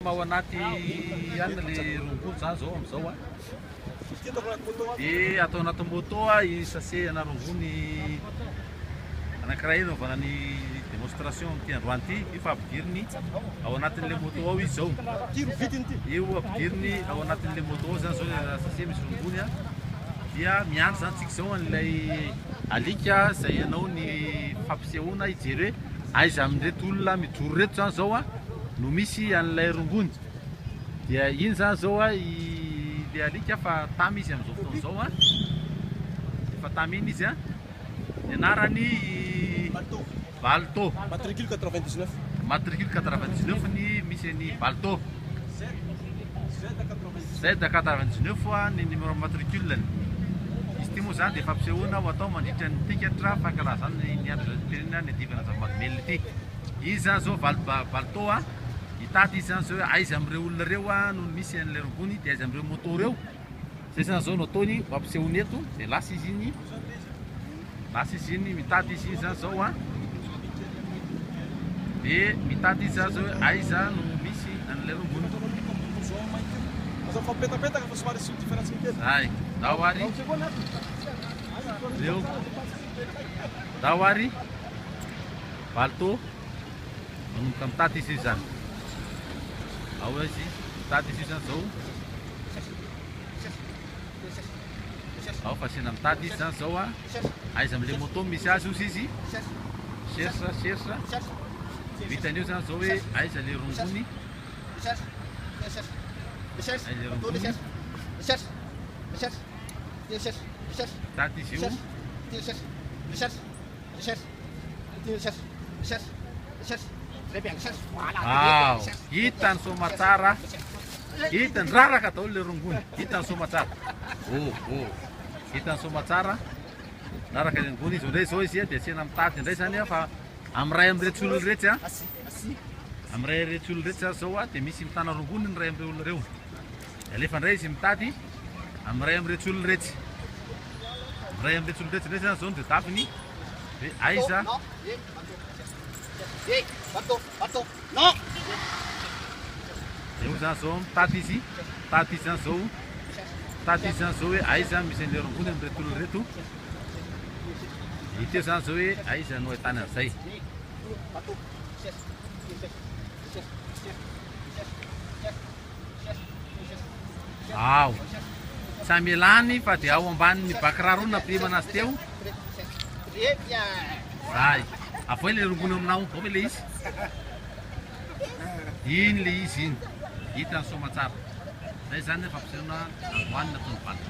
ao anaty ihany le rongony zany zao am'izao a dia atao anaty moto a i sase ana rongony anankiray naovana ny démonstration am'ty androany ity efa ampidiriny ao anatin'le moto ao izy zao io ampidiriny ao anatin'le moto ao zany zao le sase misy rongony a dia miandry zany tsika zao an'ilay alika zay ianao ny fampisehoana ijery hoe aiza amin'reto olona mijoro reto zany zao a no misy an'ilay rongony dia iny zany zao a le alika fa tamy izy am'izao fotoana zao a efa tamy iny izy a ny anarany Balto matricule 99 matricule 99 ny misy ny Balto Z99 a ny numéro matriculeny izy ty moa zany dia fampisehoana ho atao mandritra ny tikatra fankalazana ny androm-pirenena ny adivana zava-mahadomelina ity izy zany zao Balto a hitady izy zany zao hoe aiza amin'ireo olona reo a no misy an'ilay rongony dia aiza amin'ireo moto reo zay zany zao no ataony mampisehoana eto dia lasa izy iny mitady izy iny zany zao a dia mitady izy zany zao hoe aiza no misy an'ilay rongony ay dao ary Balto manomboka mitady izy zany ao izy mitady izy zany zao ao fasina mitady izy zany zao a aiza amin'le moto misy azy ozy izy cherche vitan'io zany zao hoe aiza le rongony mitady izy io ao hitany somatsara hitany raraka daholo le rongony hitany somatsara hitany somatsara raraka le rongony izy indray zao izy dia tsena mitady indray zany a fa amiray am'iretsy olona retsy a amiray retsy olona retsy zany zao a dia misy mitana rongony ny ray am'ireo olona reo alefa indray izy mitady amiray am'iretsy olona retsy amiray am'iretsy olona retsy indray zany zao no dia tapiny hoe aiza eo zany zao mitady izy zany zao hoe aiza misy an'ilay rongony am'reto olona reto hiteo zany zao hoe aiza no ahitany an'izay ao samy elany fa dia ao ambanin'ny bakiraro na pirimana azy teo zay avy le rongony aminao ao ve le izy iny le izy iny hitany somatsara zay zany fampisehoana androany nataony Balto